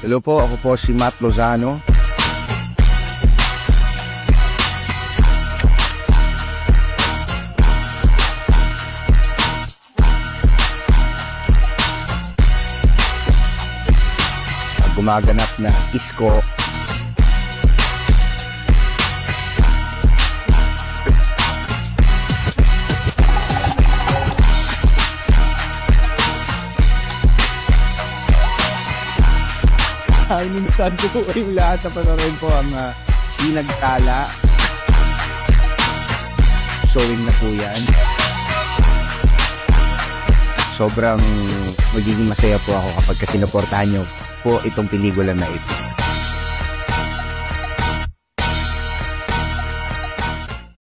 Hello po, ako po si Matt Lozano. Gumaganap na Isko. Minsan ko po yung lahat na panorin po ang Sinagtala. Showing na po yan. Sobrang magiging masaya po ako kapag sinuportahan nyo po itong pelikula na ito.